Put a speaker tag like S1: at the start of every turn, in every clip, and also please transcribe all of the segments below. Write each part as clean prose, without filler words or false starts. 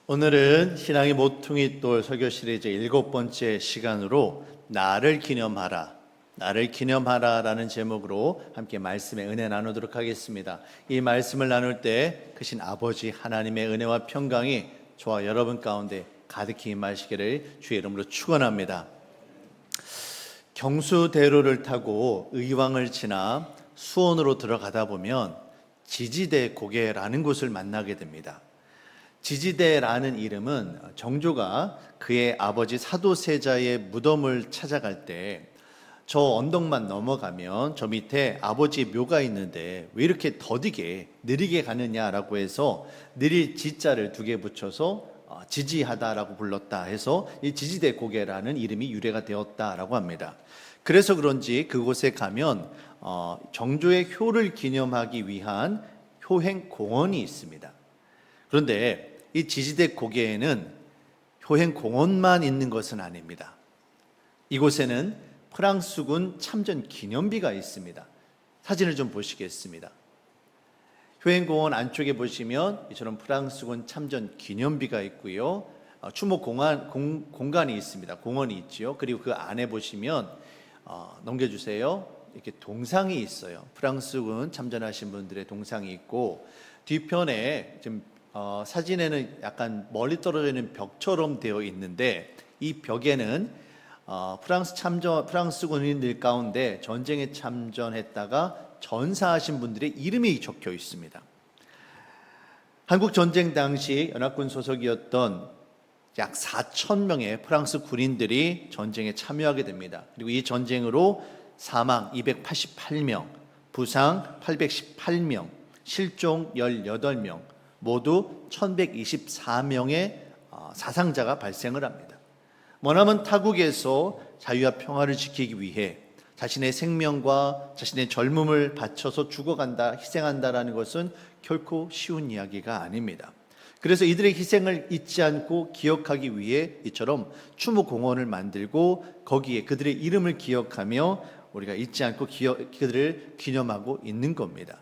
S1: 오늘은 신앙의 모퉁이 돌 설교 시리즈 7번째 시간으로 나를 기념하라 라는 제목으로 함께 말씀의 은혜 나누도록 하겠습니다. 이 말씀을 나눌 때 크신 아버지 하나님의 은혜와 평강이 저와 여러분 가운데 가득히 임하시기를 주의 이름으로 축원합니다. 경수대로를 타고 의왕을 지나 수원으로 들어가다 보면 지지대 고개라는 곳을 만나게 됩니다. 지지대라는 이름은 정조가 그의 아버지 사도세자의 무덤을 찾아갈 때 저 언덕만 넘어가면 저 밑에 아버지의 묘가 있는데 왜 이렇게 더디게 느리게 가느냐라고 해서 느릴 지자를 2개 붙여서 지지하다라고 불렀다 해서 이 지지대 고개라는 이름이 유래가 되었다라고 합니다. 그래서 그런지 그곳에 가면 정조의 효를 기념하기 위한 효행공원이 있습니다. 그런데 이 지지대 고개에는 효행공원만 있는 것은 아닙니다. 이곳에는 프랑스군 참전 기념비가 있습니다. 사진을 좀 보시겠습니다. 효행공원 안쪽에 보시면 이처럼 프랑스군 참전 기념비가 있고요. 추모 공간이 있습니다. 공원이 있죠. 그리고 그 안에 보시면 넘겨주세요. 이렇게 동상이 있어요. 프랑스군 참전하신 분들의 동상이 있고 뒤편에 지금 사진에는 약간 멀리 떨어져 있는 벽처럼 되어 있는데 이 벽에는 프랑스 군인들 가운데 전쟁에 참전했다가 전사하신 분들의 이름이 적혀 있습니다. 한국 전쟁 당시 연합군 소속이었던 약 4,000명의 프랑스 군인들이 전쟁에 참여하게 됩니다. 그리고 이 전쟁으로 사망 288명, 부상 818명, 실종 18명, 모두 1124명의 사상자가 발생을 합니다. 머나먼 타국에서 자유와 평화를 지키기 위해 자신의 생명과 자신의 젊음을 바쳐서 죽어간다, 희생한다라는 것은 결코 쉬운 이야기가 아닙니다. 그래서 이들의 희생을 잊지 않고 기억하기 위해 이처럼 추모공원을 만들고 거기에 그들의 이름을 기억하며 우리가 잊지 않고 그들을 기념하고 있는 겁니다.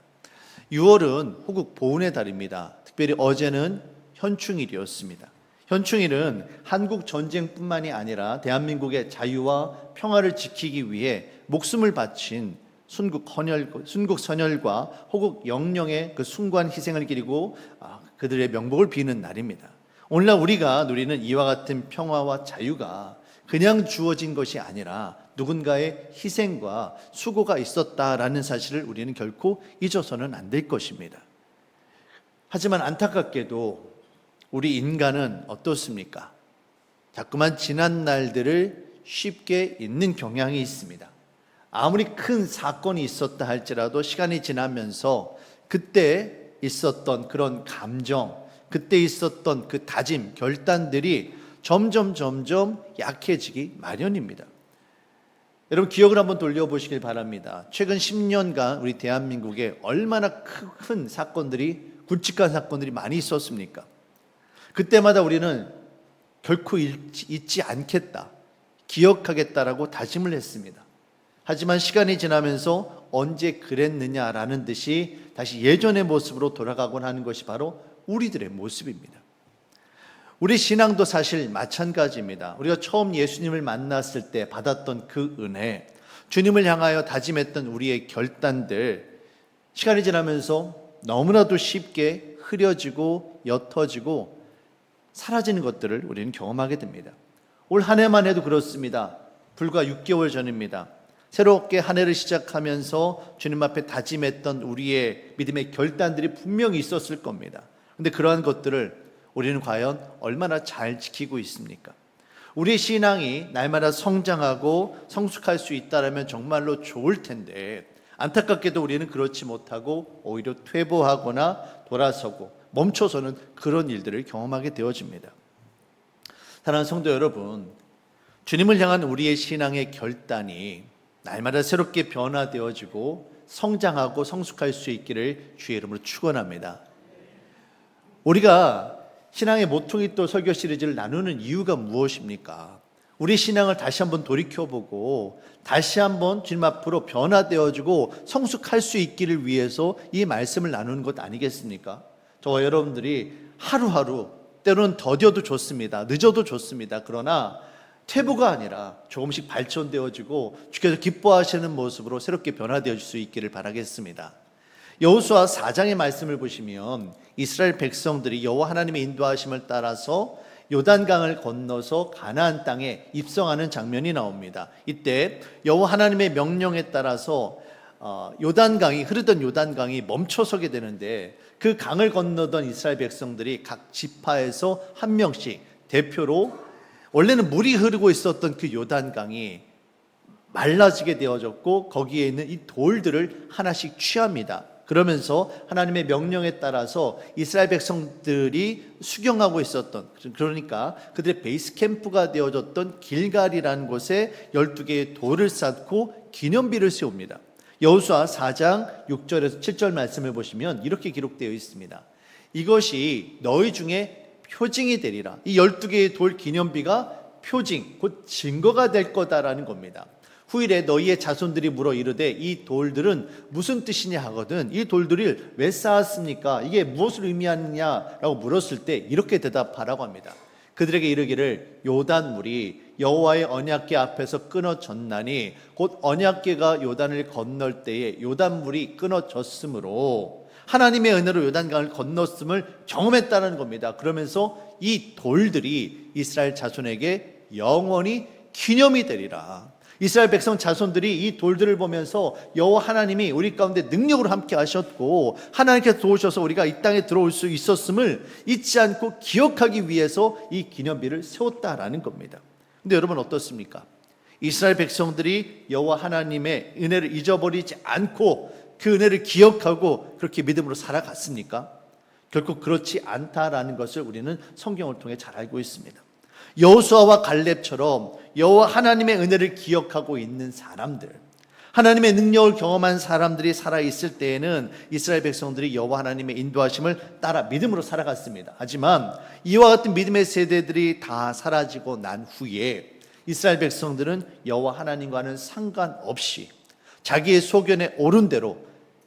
S1: 6월은 호국 보훈의 달입니다. 특별히 어제는 현충일이었습니다. 현충일은 한국 전쟁뿐만이 아니라 대한민국의 자유와 평화를 지키기 위해 목숨을 바친 순국 선열과 호국 영령의 그 숭고한 희생을 기리고 그들의 명복을 비는 날입니다. 오늘날 우리가 누리는 이와 같은 평화와 자유가 그냥 주어진 것이 아니라 누군가의 희생과 수고가 있었다라는 사실을 우리는 결코 잊어서는 안 될 것입니다. 하지만 안타깝게도 우리 인간은 어떻습니까? 자꾸만 지난 날들을 쉽게 잊는 경향이 있습니다. 아무리 큰 사건이 있었다 할지라도 시간이 지나면서 그때 있었던 그런 감정, 그때 있었던 그 다짐, 결단들이 점점 약해지기 마련입니다. 여러분 기억을 한번 돌려보시길 바랍니다. 최근 10년간 우리 대한민국에 얼마나 큰 사건들이, 굵직한 사건들이 많이 있었습니까? 그때마다 우리는 결코 잊지 않겠다, 기억하겠다라고 다짐을 했습니다. 하지만 시간이 지나면서 언제 그랬느냐라는 듯이 다시 예전의 모습으로 돌아가곤 하는 것이 바로 우리들의 모습입니다. 우리 신앙도 사실 마찬가지입니다. 우리가 처음 예수님을 만났을 때 받았던 그 은혜, 주님을 향하여 다짐했던 우리의 결단들, 시간이 지나면서 너무나도 쉽게 흐려지고 옅어지고 사라지는 것들을 우리는 경험하게 됩니다. 올 한 해만 해도 그렇습니다. 불과 6개월 전입니다. 새롭게 한 해를 시작하면서 주님 앞에 다짐했던 우리의 믿음의 결단들이 분명히 있었을 겁니다. 그런데 그러한 것들을 우리는 과연 얼마나 잘 지키고 있습니까? 우리 신앙이 날마다 성장하고 성숙할 수 있다면 정말로 좋을 텐데 안타깝게도 우리는 그렇지 못하고 오히려 퇴보하거나 돌아서고 멈춰서는 그런 일들을 경험하게 되어집니다. 사랑하는 성도 여러분, 주님을 향한 우리의 신앙의 결단이 날마다 새롭게 변화되어지고 성장하고 성숙할 수 있기를 주의 이름으로 축원합니다. 우리가 신앙의 모퉁이 돌 설교 시리즈를 나누는 이유가 무엇입니까? 우리 신앙을 다시 한번 돌이켜보고 다시 한번 주님 앞으로 변화되어지고 성숙할 수 있기를 위해서 이 말씀을 나누는 것 아니겠습니까? 저와 여러분들이 하루하루 때로는 더뎌도 좋습니다. 늦어도 좋습니다. 그러나 퇴보가 아니라 조금씩 발전되어지고 주께서 기뻐하시는 모습으로 새롭게 변화되어질 수 있기를 바라겠습니다. 여호수아 4장의 말씀을 보시면 이스라엘 백성들이 여호와 하나님의 인도하심을 따라서 요단강을 건너서 가나안 땅에 입성하는 장면이 나옵니다. 이때 여호와 하나님의 명령에 따라서 흐르던 요단강이 멈춰서게 되는데, 그 강을 건너던 이스라엘 백성들이 각 지파에서 한 명씩 대표로, 원래는 물이 흐르고 있었던 그 요단강이 말라지게 되어졌고 거기에 있는 이 돌들을 하나씩 취합니다. 그러면서 하나님의 명령에 따라서 이스라엘 백성들이 수경하고 있었던, 그러니까 그들의 베이스 캠프가 되어졌던 길갈이라는 곳에 12개의 돌을 쌓고 기념비를 세웁니다. 여호수아 4장 6절에서 7절 말씀을 보시면 이렇게 기록되어 있습니다. 이것이 너희 중에 표징이 되리라. 이 12개의 돌 기념비가 표징, 곧 증거가 될 거다라는 겁니다. 후일에 너희의 자손들이 물어 이르되 이 돌들은 무슨 뜻이냐 하거든 이 돌들을 왜 쌓았습니까? 이게 무엇을 의미하느냐라고 물었을 때 이렇게 대답하라고 합니다. 그들에게 이르기를 요단물이 여호와의 언약궤 앞에서 끊어졌나니 곧 언약궤가 요단을 건널 때에 요단물이 끊어졌으므로 하나님의 은혜로 요단강을 건넜음을 경험했다는 겁니다. 그러면서 이 돌들이 이스라엘 자손에게 영원히 기념이 되리라. 이스라엘 백성 자손들이 이 돌들을 보면서 여호와 하나님이 우리 가운데 능력으로 함께 하셨고 하나님께서 도우셔서 우리가 이 땅에 들어올 수 있었음을 잊지 않고 기억하기 위해서 이 기념비를 세웠다라는 겁니다. 근데 여러분 어떻습니까? 이스라엘 백성들이 여호와 하나님의 은혜를 잊어버리지 않고 그 은혜를 기억하고 그렇게 믿음으로 살아갔습니까? 결코 그렇지 않다라는 것을 우리는 성경을 통해 잘 알고 있습니다. 여호수아와 갈렙처럼 여호와 하나님의 은혜를 기억하고 있는 사람들, 하나님의 능력을 경험한 사람들이 살아있을 때에는 이스라엘 백성들이 여호와 하나님의 인도하심을 따라 믿음으로 살아갔습니다. 하지만 이와 같은 믿음의 세대들이 다 사라지고 난 후에 이스라엘 백성들은 여호와 하나님과는 상관없이 자기의 소견에 오른 대로,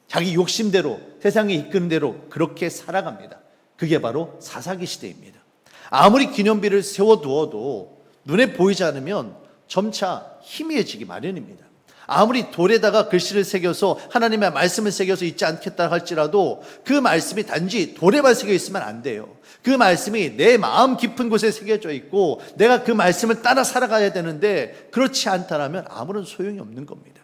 S1: 자기 욕심대로, 세상에 이끄는 대로 그렇게 살아갑니다. 그게 바로 사사기 시대입니다. 아무리 기념비를 세워두어도 눈에 보이지 않으면 점차 희미해지기 마련입니다. 아무리 돌에다가 글씨를 새겨서 하나님의 말씀을 새겨서 잊지 않겠다 할지라도 그 말씀이 단지 돌에만 새겨 있으면 안 돼요. 그 말씀이 내 마음 깊은 곳에 새겨져 있고 내가 그 말씀을 따라 살아가야 되는데 그렇지 않다면 아무런 소용이 없는 겁니다.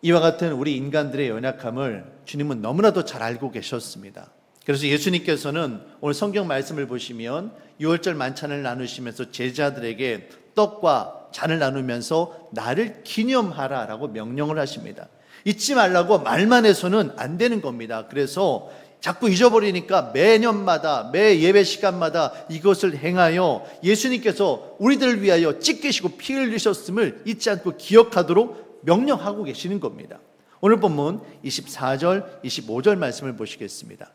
S1: 이와 같은 우리 인간들의 연약함을 주님은 너무나도 잘 알고 계셨습니다. 그래서 예수님께서는 오늘 성경 말씀을 보시면 유월절 만찬을 나누시면서 제자들에게 떡과 잔을 나누면서 나를 기념하라라고 명령을 하십니다. 잊지 말라고 말만 해서는 안 되는 겁니다. 그래서 자꾸 잊어버리니까 매년마다 매 예배 시간마다 이것을 행하여 예수님께서 우리들을 위하여 찢기시고 피 흘리셨음을 잊지 않고 기억하도록 명령하고 계시는 겁니다. 오늘 본문 24절 25절 말씀을 보시겠습니다.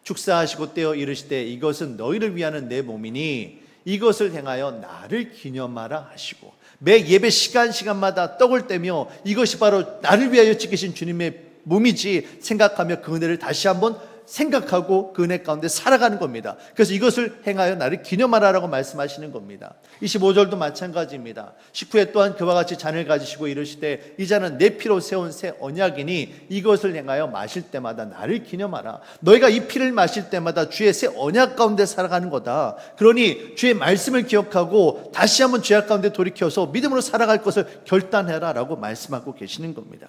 S1: 축사하시고 떼어 이르시되 이것은 너희를 위하는 내 몸이니 이것을 행하여 나를 기념하라 하시고 매 예배 시간마다 떡을 떼며 이것이 바로 나를 위하여 찢기신 주님의 몸이지 생각하며 그 은혜를 다시 한번 생각하고 그 은혜 가운데 살아가는 겁니다. 그래서 이것을 행하여 나를 기념하라라고 말씀하시는 겁니다. 25절도 마찬가지입니다. 식후에 또한 그와 같이 잔을 가지시고 이르시되 이 잔은 내 피로 세운 새 언약이니 이것을 행하여 마실 때마다 나를 기념하라. 너희가 이 피를 마실 때마다 주의 새 언약 가운데 살아가는 거다. 그러니 주의 말씀을 기억하고 다시 한번 죄악 가운데 돌이켜서 믿음으로 살아갈 것을 결단해라 라고 말씀하고 계시는 겁니다.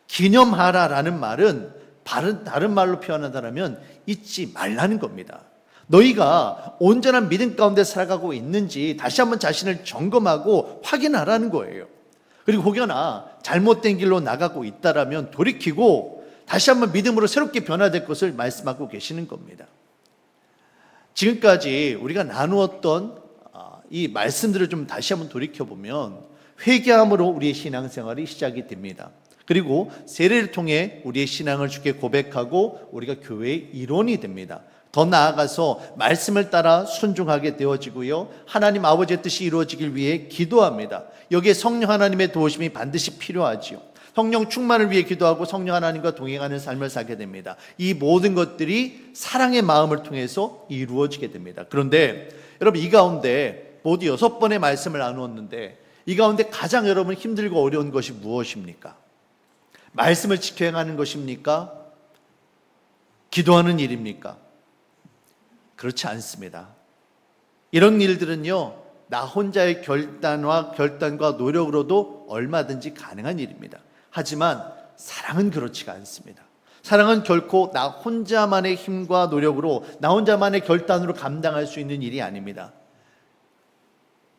S1: 기념하라라는 말은 다른 말로 표현한다면 잊지 말라는 겁니다. 너희가 온전한 믿음 가운데 살아가고 있는지 다시 한번 자신을 점검하고 확인하라는 거예요. 그리고 혹여나 잘못된 길로 나가고 있다라면 돌이키고 다시 한번 믿음으로 새롭게 변화될 것을 말씀하고 계시는 겁니다. 지금까지 우리가 나누었던 이 말씀들을 좀 다시 한번 돌이켜보면 회개함으로 우리의 신앙생활이 시작이 됩니다. 그리고 세례를 통해 우리의 신앙을 주께 고백하고 우리가 교회의 일원이 됩니다. 더 나아가서 말씀을 따라 순종하게 되어지고요, 하나님 아버지의 뜻이 이루어지길 위해 기도합니다. 여기에 성령 하나님의 도우심이 반드시 필요하지요. 성령 충만을 위해 기도하고 성령 하나님과 동행하는 삶을 살게 됩니다. 이 모든 것들이 사랑의 마음을 통해서 이루어지게 됩니다. 그런데 여러분, 이 가운데 모두 6번의 말씀을 나누었는데 이 가운데 가장 여러분 힘들고 어려운 것이 무엇입니까? 말씀을 지켜 행하는 것입니까? 기도하는 일입니까? 그렇지 않습니다. 이런 일들은요, 나 혼자의 결단과 노력으로도 얼마든지 가능한 일입니다. 하지만 사랑은 그렇지가 않습니다. 사랑은 결코 나 혼자만의 힘과 노력으로, 나 혼자만의 결단으로 감당할 수 있는 일이 아닙니다.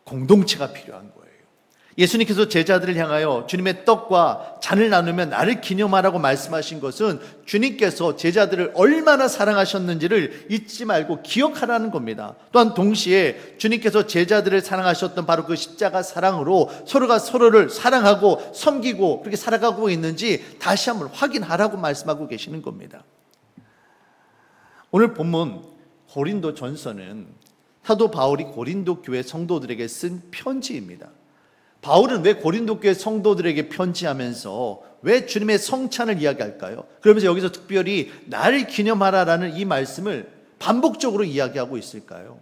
S1: 공동체가 필요한 거예요. 예수님께서 제자들을 향하여 주님의 떡과 잔을 나누면 나를 기념하라고 말씀하신 것은 주님께서 제자들을 얼마나 사랑하셨는지를 잊지 말고 기억하라는 겁니다. 또한 동시에 주님께서 제자들을 사랑하셨던 바로 그 십자가 사랑으로 서로가 서로를 사랑하고 섬기고 그렇게 살아가고 있는지 다시 한번 확인하라고 말씀하고 계시는 겁니다. 오늘 본문 고린도 전서는 사도 바울이 고린도 교회 성도들에게 쓴 편지입니다. 바울은 왜 고린도 교회 성도들에게 편지하면서 왜 주님의 성찬을 이야기할까요? 그러면서 여기서 특별히 나를 기념하라라는 이 말씀을 반복적으로 이야기하고 있을까요?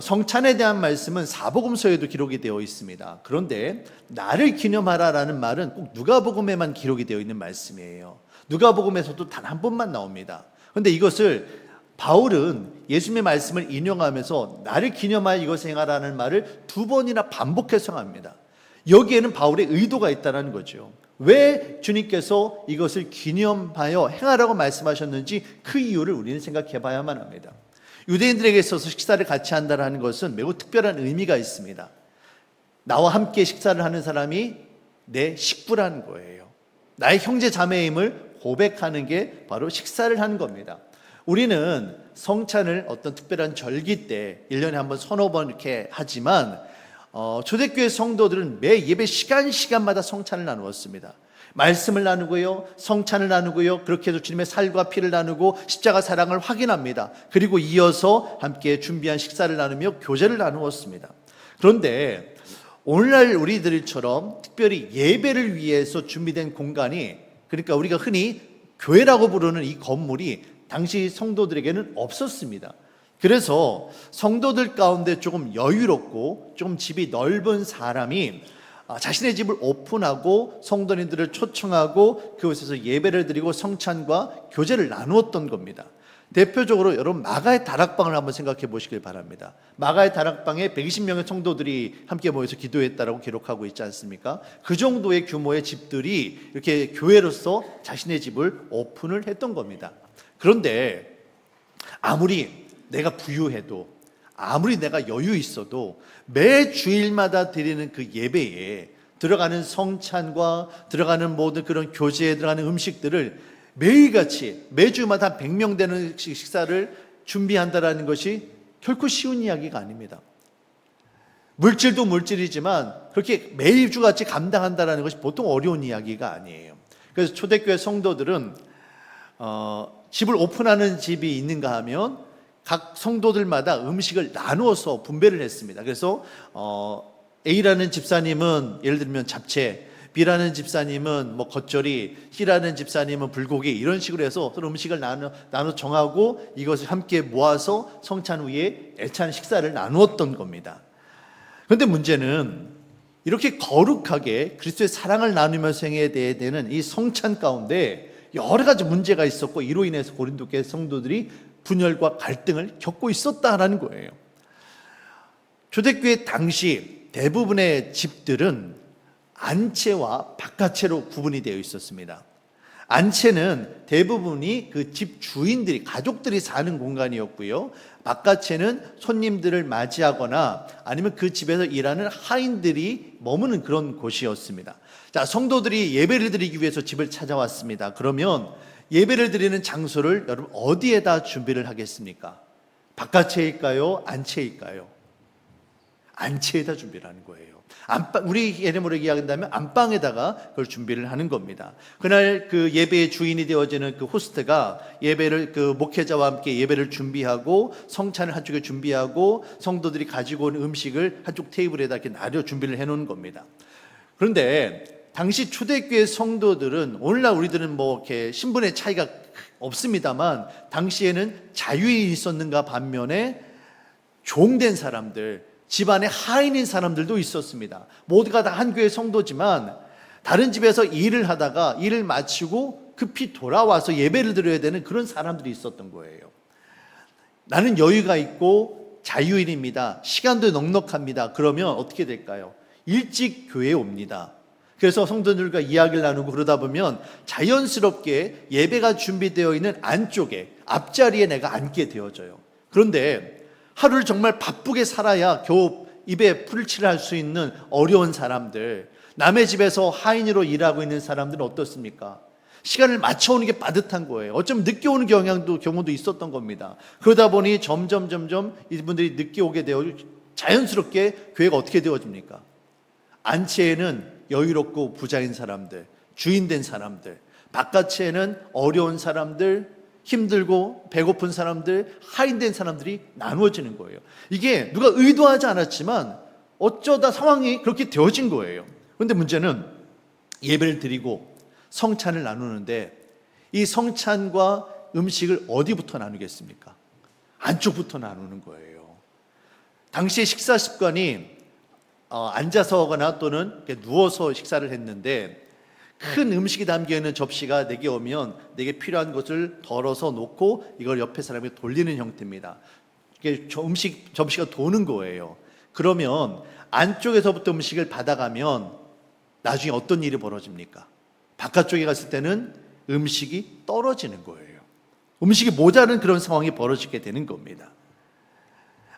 S1: 성찬에 대한 말씀은 사복음서에도 기록이 되어 있습니다. 그런데 나를 기념하라라는 말은 꼭 누가복음에만 기록이 되어 있는 말씀이에요. 누가복음에서도 단 한 번만 나옵니다. 그런데 이것을 바울은 예수님의 말씀을 인용하면서 나를 기념하여 이것을 행하라는 말을 2번이나 반복해서 합니다. 여기에는 바울의 의도가 있다는 거죠. 왜 주님께서 이것을 기념하여 행하라고 말씀하셨는지 그 이유를 우리는 생각해 봐야만 합니다. 유대인들에게 있어서 식사를 같이 한다는 것은 매우 특별한 의미가 있습니다. 나와 함께 식사를 하는 사람이 내 식구라는 거예요. 나의 형제 자매임을 고백하는 게 바로 식사를 하는 겁니다. 우리는 성찬을 어떤 특별한 절기 때 1년에 한 번 서너 번 이렇게 하지만 초대교회 성도들은 매 예배 시간마다 성찬을 나누었습니다. 말씀을 나누고요, 성찬을 나누고요, 그렇게 해서 주님의 살과 피를 나누고 십자가 사랑을 확인합니다. 그리고 이어서 함께 준비한 식사를 나누며 교제를 나누었습니다. 그런데 오늘날 우리들처럼 특별히 예배를 위해서 준비된 공간이, 그러니까 우리가 흔히 교회라고 부르는 이 건물이 당시 성도들에게는 없었습니다. 그래서 성도들 가운데 조금 여유롭고 좀 집이 넓은 사람이 자신의 집을 오픈하고 성도님들을 초청하고 그곳에서 예배를 드리고 성찬과 교제를 나누었던 겁니다. 대표적으로 여러분 마가의 다락방을 한번 생각해 보시길 바랍니다. 마가의 다락방에 120명의 성도들이 함께 모여서 기도했다라고 기록하고 있지 않습니까? 그 정도의 규모의 집들이 이렇게 교회로서 자신의 집을 오픈을 했던 겁니다. 그런데 아무리 내가 부유해도, 아무리 내가 여유 있어도 매 주일마다 드리는 그 예배에 들어가는 성찬과 들어가는 모든 그런 교제에 들어가는 음식들을 매일같이 매주마다 100명 되는 식사를 준비한다는 것이 결코 쉬운 이야기가 아닙니다. 물질도 물질이지만 그렇게 매일주같이 감당한다는 것이 보통 어려운 이야기가 아니에요. 그래서 초대교회 성도들은 집을 오픈하는 집이 있는가 하면 각 성도들마다 음식을 나누어서 분배를 했습니다. 그래서 A라는 집사님은 예를 들면 잡채, B라는 집사님은 뭐 겉절이, C라는 집사님은 불고기, 이런 식으로 해서 서로 음식을 나눠 정하고 이것을 함께 모아서 성찬 후에 애찬 식사를 나누었던 겁니다. 그런데 문제는 이렇게 거룩하게 그리스도의 사랑을 나누면서 행해야 되는 이 성찬 가운데 여러 가지 문제가 있었고, 이로 인해서 고린도 교회 성도들이 분열과 갈등을 겪고 있었다라는 거예요. 초대교회 당시 대부분의 집들은 안채와 바깥채로 구분이 되어 있었습니다. 안채는 대부분이 그 집 주인들이, 가족들이 사는 공간이었고요, 바깥채는 손님들을 맞이하거나 아니면 그 집에서 일하는 하인들이 머무는 그런 곳이었습니다. 자, 성도들이 예배를 드리기 위해서 집을 찾아왔습니다. 그러면 예배를 드리는 장소를 여러분 어디에다 준비를 하겠습니까? 바깥채일까요? 안채일까요? 안채에다 준비를 하는 거예요. 안방, 우리 예름으로 이야기한다면 안방에다가 그걸 준비를 하는 겁니다. 그날 그 예배의 주인이 되어지는 그 호스트가 예배를, 그 목회자와 함께 예배를 준비하고 성찬을 한쪽에 준비하고 성도들이 가지고 온 음식을 한쪽 테이블에다 이렇게 나눠 준비를 해놓은 겁니다. 그런데 당시 초대교회 성도들은 오늘날 우리들은 뭐 이렇게 신분의 차이가 없습니다만 당시에는 자유인이 있었는가 반면에 종된 사람들, 집안에 하인인 사람들도 있었습니다. 모두가 다 한 교회 성도지만 다른 집에서 일을 하다가 일을 마치고 급히 돌아와서 예배를 드려야 되는 그런 사람들이 있었던 거예요. 나는 여유가 있고 자유인입니다. 시간도 넉넉합니다. 그러면 어떻게 될까요? 일찍 교회에 옵니다. 그래서 성도들과 이야기를 나누고 그러다 보면 자연스럽게 예배가 준비되어 있는 안쪽에 앞자리에 내가 앉게 되어져요. 그런데 하루를 정말 바쁘게 살아야 겨우 입에 풀칠을 할 수 있는 어려운 사람들, 남의 집에서 하인으로 일하고 있는 사람들은 어떻습니까? 시간을 맞춰오는 게 빠듯한 거예요. 어쩌면 늦게 오는 경우도 있었던 겁니다. 그러다 보니 점점 이분들이 늦게 오게 되어 자연스럽게 교회가 어떻게 되어집니까? 안채에는 여유롭고 부자인 사람들, 주인된 사람들, 바깥채에는 어려운 사람들, 힘들고 배고픈 사람들, 하인된 사람들이 나누어지는 거예요. 이게 누가 의도하지 않았지만 어쩌다 상황이 그렇게 되어진 거예요. 그런데 문제는 예배를 드리고 성찬을 나누는데 이 성찬과 음식을 어디부터 나누겠습니까? 안쪽부터 나누는 거예요. 당시의 식사 습관이 앉아서거나 또는 누워서 식사를 했는데 큰 음식이 담겨있는 접시가 내게 오면 내게 필요한 것을 덜어서 놓고 이걸 옆에 사람에게 돌리는 형태입니다. 이게 접시가 도는 거예요. 그러면 안쪽에서부터 음식을 받아가면 나중에 어떤 일이 벌어집니까? 바깥쪽에 갔을 때는 음식이 떨어지는 거예요. 음식이 모자른 그런 상황이 벌어지게 되는 겁니다.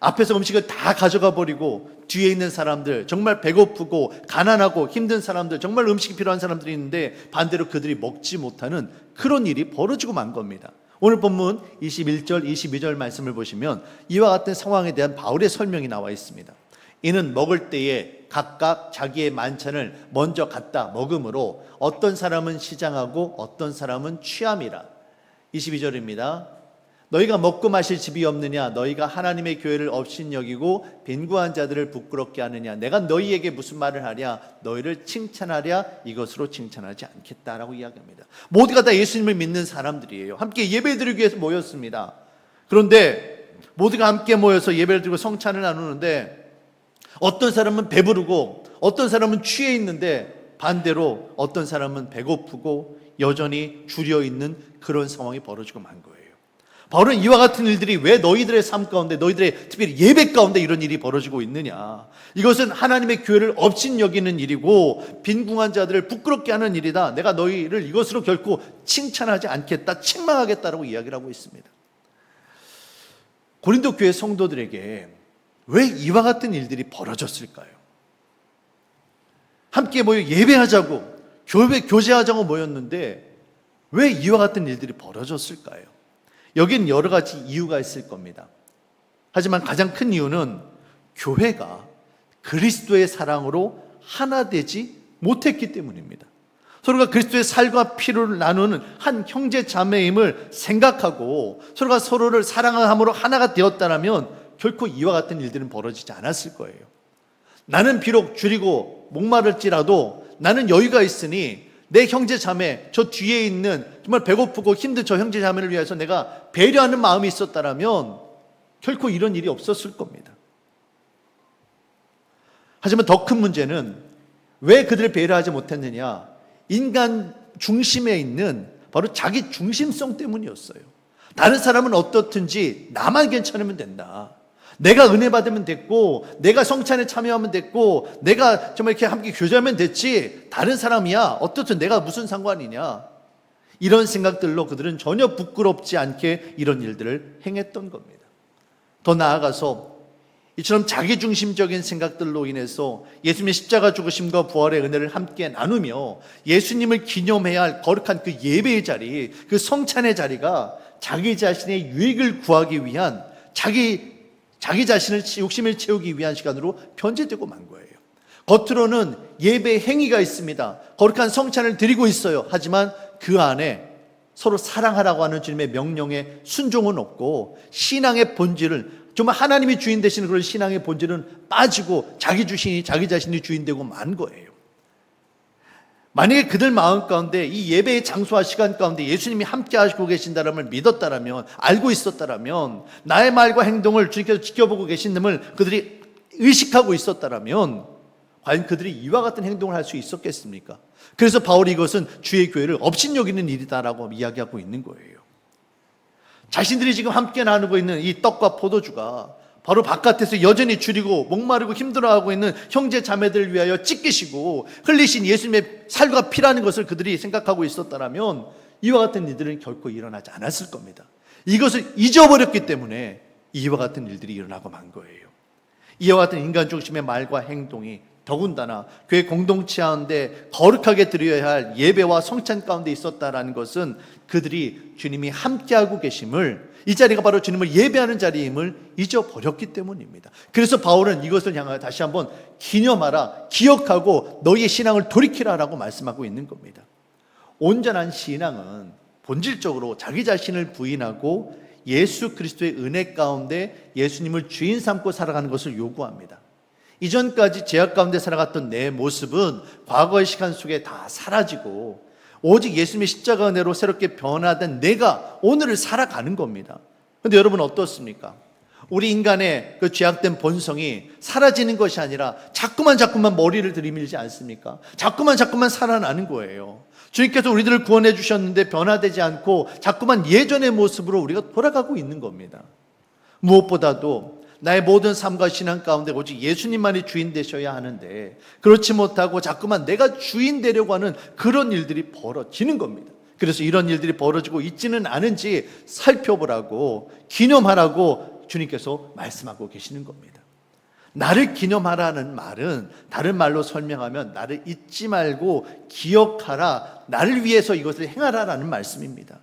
S1: 앞에서 음식을 다 가져가 버리고 뒤에 있는 사람들, 정말 배고프고 가난하고 힘든 사람들, 정말 음식이 필요한 사람들이 있는데 반대로 그들이 먹지 못하는 그런 일이 벌어지고 만 겁니다. 오늘 본문 21절, 22절 말씀을 보시면 이와 같은 상황에 대한 바울의 설명이 나와 있습니다. 이는 먹을 때에 각각 자기의 만찬을 먼저 갖다 먹음으로 어떤 사람은 시장하고 어떤 사람은 취함이라. 22절입니다. 너희가 먹고 마실 집이 없느냐? 너희가 하나님의 교회를 업신여기고 빈구한 자들을 부끄럽게 하느냐? 내가 너희에게 무슨 말을 하랴? 너희를 칭찬하랴? 이것으로 칭찬하지 않겠다라고 이야기합니다. 모두가 다 예수님을 믿는 사람들이에요. 함께 예배드리기 위해서 모였습니다. 그런데 모두가 함께 모여서 예배를 드리고 성찬을 나누는데 어떤 사람은 배부르고 어떤 사람은 취해 있는데 반대로 어떤 사람은 배고프고 여전히 줄여 있는 그런 상황이 벌어지고 만 거예요. 바울은 이와 같은 일들이 왜 너희들의 삶 가운데, 너희들의 특별히 예배 가운데 이런 일이 벌어지고 있느냐? 이것은 하나님의 교회를 업신여기는 일이고 빈궁한 자들을 부끄럽게 하는 일이다. 내가 너희를 이것으로 결코 칭찬하지 않겠다, 책망하겠다라고 이야기를 하고 있습니다. 고린도 교회 성도들에게 왜 이와 같은 일들이 벌어졌을까요? 함께 모여 예배하자고, 교제하자고 모였는데 왜 이와 같은 일들이 벌어졌을까요? 여긴 여러 가지 이유가 있을 겁니다. 하지만 가장 큰 이유는 교회가 그리스도의 사랑으로 하나 되지 못했기 때문입니다. 서로가 그리스도의 살과 피를 나누는 한 형제 자매임을 생각하고 서로가 서로를 사랑함으로 하나가 되었다면 결코 이와 같은 일들은 벌어지지 않았을 거예요. 나는 비록 줄이고 목마를지라도 나는 여유가 있으니 내 형제 자매, 저 뒤에 있는 정말 배고프고 힘든 저 형제 자매를 위해서 내가 배려하는 마음이 있었다면 결코 이런 일이 없었을 겁니다. 하지만 더 큰 문제는 왜 그들을 배려하지 못했느냐? 인간 중심에 있는 바로 자기 중심성 때문이었어요. 다른 사람은 어떻든지 나만 괜찮으면 된다. 내가 은혜 받으면 됐고, 내가 성찬에 참여하면 됐고, 내가 정말 이렇게 함께 교제하면 됐지, 다른 사람이야 어떻든 내가 무슨 상관이냐, 이런 생각들로 그들은 전혀 부끄럽지 않게 이런 일들을 행했던 겁니다. 더 나아가서 이처럼 자기중심적인 생각들로 인해서 예수님의 십자가 죽으심과 부활의 은혜를 함께 나누며 예수님을 기념해야 할 거룩한 그 예배의 자리, 그 성찬의 자리가 자기 자신의 유익을 구하기 위한 자기 자신을 욕심을 채우기 위한 시간으로 변질되고 만 거예요. 겉으로는 예배 행위가 있습니다. 거룩한 성찬을 드리고 있어요. 하지만 그 안에 서로 사랑하라고 하는 주님의 명령에 순종은 없고 신앙의 본질을, 정말 하나님이 주인 되시는 그런 신앙의 본질은 빠지고 자기 자신이 주인 되고 만 거예요. 만약에 그들 마음 가운데 이 예배의 장소와 시간 가운데 예수님이 함께 하시고 계신다는 믿었다라면, 알고 있었다라면, 나의 말과 행동을 주님께서 지켜보고 계신음을 그들이 의식하고 있었다라면 과연 그들이 이와 같은 행동을 할 수 있었겠습니까? 그래서 바울이 이것은 주의 교회를 업신여기는 일이다라고 이야기하고 있는 거예요. 자신들이 지금 함께 나누고 있는 이 떡과 포도주가 바로 바깥에서 여전히 줄이고 목마르고 힘들어하고 있는 형제 자매들을 위하여 찢기시고 흘리신 예수님의 살과 피라는 것을 그들이 생각하고 있었다면 이와 같은 일들은 결코 일어나지 않았을 겁니다. 이것을 잊어버렸기 때문에 이와 같은 일들이 일어나고 만 거예요. 이와 같은 인간 중심의 말과 행동이 더군다나 교회 공동체 가운데 거룩하게 드려야 할 예배와 성찬 가운데 있었다라는 것은 그들이 주님이 함께하고 계심을, 이 자리가 바로 주님을 예배하는 자리임을 잊어버렸기 때문입니다. 그래서 바울은 이것을 향하여 다시 한번 기념하라, 기억하고 너희의 신앙을 돌이키라라고 말씀하고 있는 겁니다. 온전한 신앙은 본질적으로 자기 자신을 부인하고 예수 그리스도의 은혜 가운데 예수님을 주인 삼고 살아가는 것을 요구합니다. 이전까지 죄악 가운데 살아갔던 내 모습은 과거의 시간 속에 다 사라지고 오직 예수님의 십자가 은혜로 새롭게 변화된 내가 오늘을 살아가는 겁니다. 그런데 여러분 어떻습니까? 우리 인간의 그 죄악된 본성이 사라지는 것이 아니라 자꾸만 머리를 들이밀지 않습니까? 자꾸만 살아나는 거예요. 주님께서 우리들을 구원해 주셨는데 변화되지 않고 자꾸만 예전의 모습으로 우리가 돌아가고 있는 겁니다. 무엇보다도 나의 모든 삶과 신앙 가운데 오직 예수님만이 주인 되셔야 하는데 그렇지 못하고 자꾸만 내가 주인 되려고 하는 그런 일들이 벌어지는 겁니다. 그래서 이런 일들이 벌어지고 있지는 않은지 살펴보라고, 기념하라고 주님께서 말씀하고 계시는 겁니다. 나를 기념하라는 말은 다른 말로 설명하면 나를 잊지 말고 기억하라, 나를 위해서 이것을 행하라라는 말씀입니다.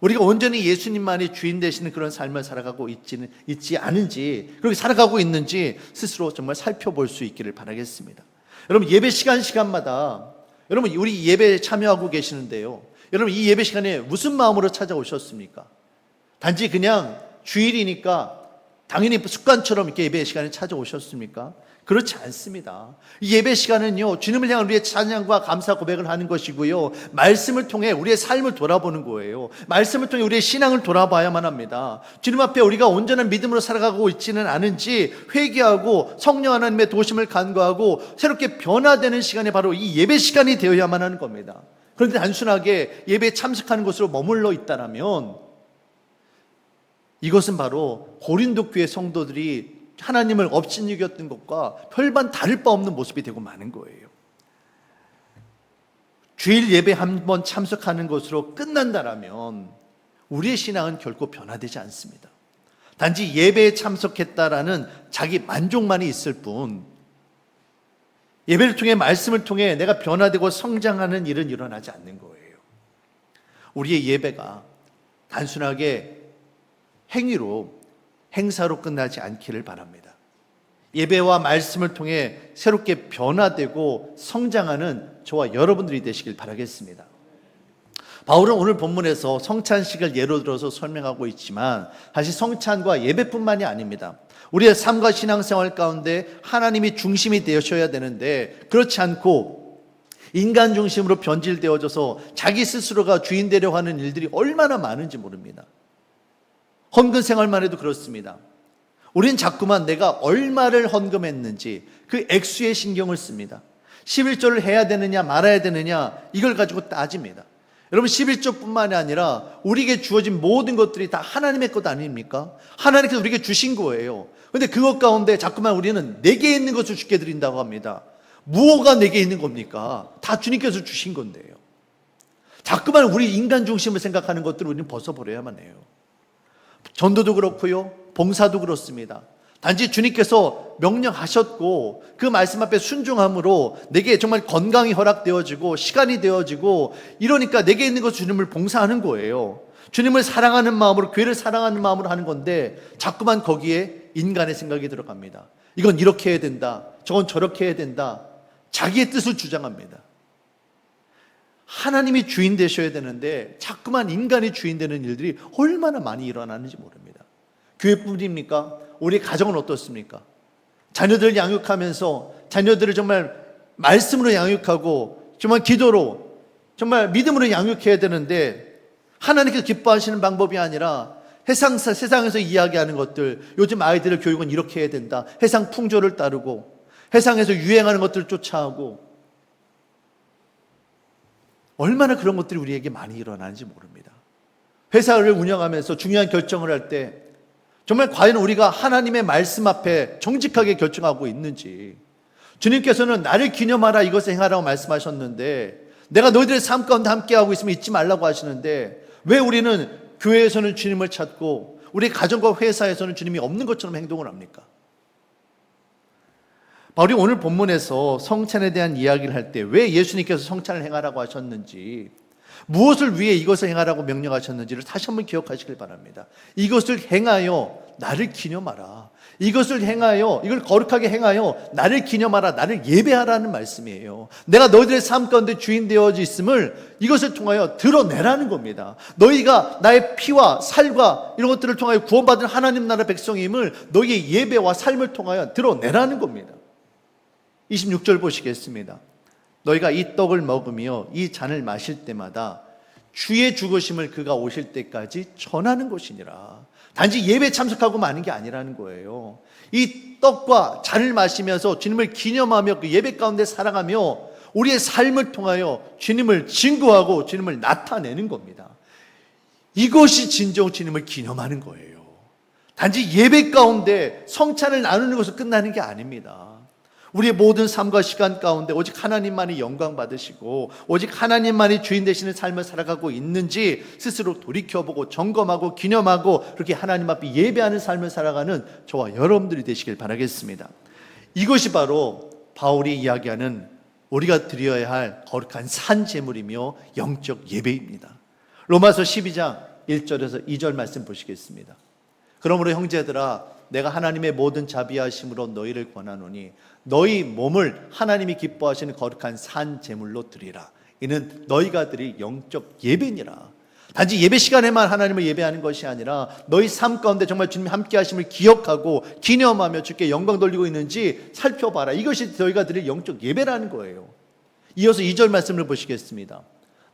S1: 우리가 온전히 예수님만이 주인 되시는 그런 삶을 살아가고 있지 않은지, 그렇게 살아가고 있는지 스스로 정말 살펴볼 수 있기를 바라겠습니다. 여러분 예배 시간마다 여러분 우리 예배에 참여하고 계시는데요, 여러분 이 예배 시간에 무슨 마음으로 찾아오셨습니까? 단지 그냥 주일이니까 당연히 습관처럼 이렇게 예배 시간에 찾아오셨습니까? 그렇지 않습니다. 이 예배 시간은요, 주님을 향한 우리의 찬양과 감사 고백을 하는 것이고요, 말씀을 통해 우리의 삶을 돌아보는 거예요. 말씀을 통해 우리의 신앙을 돌아봐야만 합니다. 주님 앞에 우리가 온전한 믿음으로 살아가고 있지는 않은지 회개하고 성령 하나님의 도심을 간구하고 새롭게 변화되는 시간이 바로 이 예배 시간이 되어야만 하는 겁니다. 그런데 단순하게 예배에 참석하는 것으로 머물러 있다면 이것은 바로 고린도 교회 성도들이 하나님을 업신여겼던 것과 별반 다를 바 없는 모습이 되고 마는 거예요. 주일 예배 한 번 참석하는 것으로 끝난다라면 우리의 신앙은 결코 변화되지 않습니다. 단지 예배에 참석했다라는 자기 만족만이 있을 뿐, 예배를 통해 말씀을 통해 내가 변화되고 성장하는 일은 일어나지 않는 거예요. 우리의 예배가 단순하게 행사로 끝나지 않기를 바랍니다. 예배와 말씀을 통해 새롭게 변화되고 성장하는 저와 여러분들이 되시길 바라겠습니다. 바울은 오늘 본문에서 성찬식을 예로 들어서 설명하고 있지만 사실 성찬과 예배뿐만이 아닙니다. 우리의 삶과 신앙생활 가운데 하나님이 중심이 되셔야 되는데 그렇지 않고 인간 중심으로 변질되어져서 자기 스스로가 주인 되려고 하는 일들이 얼마나 많은지 모릅니다. 헌금 생활만 해도 그렇습니다. 우리는 자꾸만 내가 얼마를 헌금했는지 그 액수에 신경을 씁니다. 11조를 해야 되느냐 말아야 되느냐 이걸 가지고 따집니다. 여러분 11조뿐만이 아니라 우리에게 주어진 모든 것들이 다 하나님의 것 아닙니까? 하나님께서 우리에게 주신 거예요. 그런데 그것 가운데 자꾸만 우리는 내게 있는 것을 주께 드린다고 합니다. 무엇가 내게 있는 겁니까? 다 주님께서 주신 건데요. 자꾸만 우리 인간 중심을 생각하는 것들을 우리는 벗어버려야만 해요. 전도도 그렇고요, 봉사도 그렇습니다. 단지 주님께서 명령하셨고 그 말씀 앞에 순종함으로 내게 정말 건강이 허락되어지고 시간이 되어지고 이러니까 내게 있는 것 주님을 봉사하는 거예요. 주님을 사랑하는 마음으로, 교회를 사랑하는 마음으로 하는 건데 자꾸만 거기에 인간의 생각이 들어갑니다. 이건 이렇게 해야 된다, 저건 저렇게 해야 된다, 자기의 뜻을 주장합니다. 하나님이 주인 되셔야 되는데 자꾸만 인간이 주인 되는 일들이 얼마나 많이 일어나는지 모릅니다. 교회뿐입니까? 우리 가정은 어떻습니까? 자녀들을 양육하면서 자녀들을 정말 말씀으로 양육하고 정말 기도로, 정말 믿음으로 양육해야 되는데 하나님께서 기뻐하시는 방법이 아니라 세상에서 이야기하는 것들, 요즘 아이들의 교육은 이렇게 해야 된다, 세상 풍조를 따르고 세상에서 유행하는 것들을 쫓아하고, 얼마나 그런 것들이 우리에게 많이 일어나는지 모릅니다. 회사를 운영하면서 중요한 결정을 할 때 정말 과연 우리가 하나님의 말씀 앞에 정직하게 결정하고 있는지, 주님께서는 나를 기념하라 이것을 행하라고 말씀하셨는데 내가 너희들의 삶 가운데 함께하고 있으면 잊지 말라고 하시는데 왜 우리는 교회에서는 주님을 찾고 우리 가정과 회사에서는 주님이 없는 것처럼 행동을 합니까? 바울이 오늘 본문에서 성찬에 대한 이야기를 할 때 왜 예수님께서 성찬을 행하라고 하셨는지, 무엇을 위해 이것을 행하라고 명령하셨는지를 다시 한번 기억하시길 바랍니다. 이것을 행하여 나를 기념하라. 이것을 행하여, 이걸 거룩하게 행하여 나를 기념하라, 나를 예배하라는 말씀이에요. 내가 너희들의 삶 가운데 주인 되어져 있음을 이것을 통하여 드러내라는 겁니다. 너희가 나의 피와 살과 이런 것들을 통하여 구원받은 하나님 나라 백성임을 너희의 예배와 삶을 통하여 드러내라는 겁니다. 26절 보시겠습니다. 너희가 이 떡을 먹으며 이 잔을 마실 때마다 주의 죽으심을 그가 오실 때까지 전하는 것이니라. 단지 예배에 참석하고 마는 게 아니라는 거예요. 이 떡과 잔을 마시면서 주님을 기념하며 그 예배 가운데 살아가며 우리의 삶을 통하여 주님을 증거하고 주님을 나타내는 겁니다. 이것이 진정 주님을 기념하는 거예요. 단지 예배 가운데 성찬을 나누는 것으로 끝나는 게 아닙니다. 우리의 모든 삶과 시간 가운데 오직 하나님만이 영광 받으시고 오직 하나님만이 주인 되시는 삶을 살아가고 있는지 스스로 돌이켜보고 점검하고 기념하고 그렇게 하나님 앞에 예배하는 삶을 살아가는 저와 여러분들이 되시길 바라겠습니다. 이것이 바로 바울이 이야기하는 우리가 드려야 할 거룩한 산제물이며 영적 예배입니다. 로마서 12장 1절에서 2절 말씀 보시겠습니다. 그러므로 형제들아, 내가 하나님의 모든 자비하심으로 너희를 권하노니 너희 몸을 하나님이 기뻐하시는 거룩한 산 제물로 드리라. 이는 너희가 드릴 영적 예배니라. 단지 예배 시간에만 하나님을 예배하는 것이 아니라 너희 삶 가운데 정말 주님이 함께 하심을 기억하고 기념하며 주께 영광 돌리고 있는지 살펴봐라. 이것이 너희가 드릴 영적 예배라는 거예요. 이어서 2절 말씀을 보시겠습니다.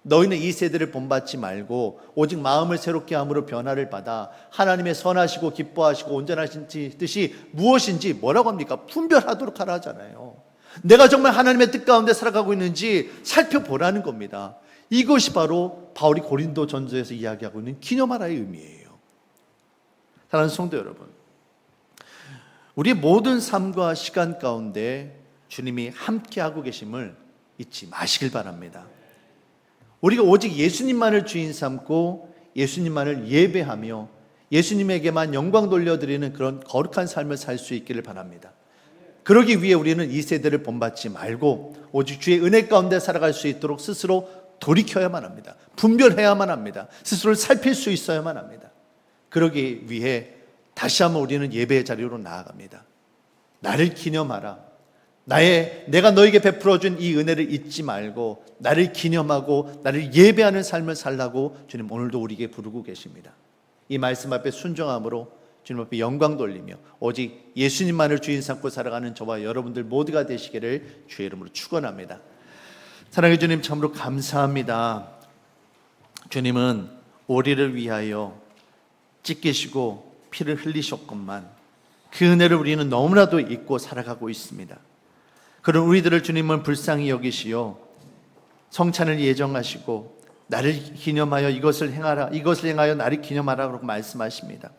S1: 너희는 이 세대를 본받지 말고 오직 마음을 새롭게 함으로 변화를 받아 하나님의 선하시고 기뻐하시고 온전하신 뜻이 무엇인지 뭐라고 합니까? 분별하도록 하라 하잖아요. 내가 정말 하나님의 뜻 가운데 살아가고 있는지 살펴보라는 겁니다. 이것이 바로 바울이 고린도 전서에서 이야기하고 있는 기념하라의 의미예요. 사랑하는 성도 여러분, 우리의 모든 삶과 시간 가운데 주님이 함께하고 계심을 잊지 마시길 바랍니다. 우리가 오직 예수님만을 주인 삼고 예수님만을 예배하며 예수님에게만 영광 돌려드리는 그런 거룩한 삶을 살 수 있기를 바랍니다. 그러기 위해 우리는 이 세대를 본받지 말고 오직 주의 은혜 가운데 살아갈 수 있도록 스스로 돌이켜야만 합니다. 분별해야만 합니다. 스스로를 살필 수 있어야만 합니다. 그러기 위해 다시 한번 우리는 예배의 자리로 나아갑니다. 나를 기념하라. 내가 너에게 베풀어준 이 은혜를 잊지 말고 나를 기념하고 나를 예배하는 삶을 살라고 주님 오늘도 우리에게 부르고 계십니다. 이 말씀 앞에 순종함으로 주님 앞에 영광 돌리며 오직 예수님만을 주인 삼고 살아가는 저와 여러분들 모두가 되시기를 주의 이름으로 축원합니다. 사랑의 주님, 참으로 감사합니다. 주님은 우리를 위하여 찢기시고 피를 흘리셨건만 그 은혜를 우리는 너무나도 잊고 살아가고 있습니다. 그런 우리들을 주님은 불쌍히 여기시어 성찬을 예정하시고 나를 기념하여 이것을 행하여 나를 기념하라고 말씀하십니다.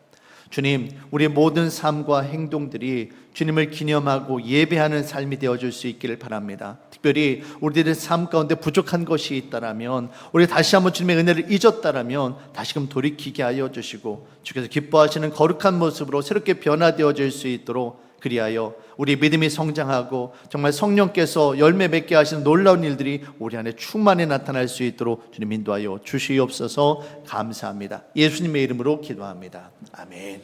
S1: 주님, 우리의 모든 삶과 행동들이 주님을 기념하고 예배하는 삶이 되어줄 수 있기를 바랍니다. 특별히 우리들의 삶 가운데 부족한 것이 있다라면, 우리 다시 한번 주님의 은혜를 잊었다라면 다시금 돌이키게 하여 주시고 주께서 기뻐하시는 거룩한 모습으로 새롭게 변화되어질 수 있도록, 그리하여 우리 믿음이 성장하고 정말 성령께서 열매 맺게 하시는 놀라운 일들이 우리 안에 충만히 나타날 수 있도록 주님 인도하여 주시옵소서. 감사합니다. 예수님의 이름으로 기도합니다. 아멘.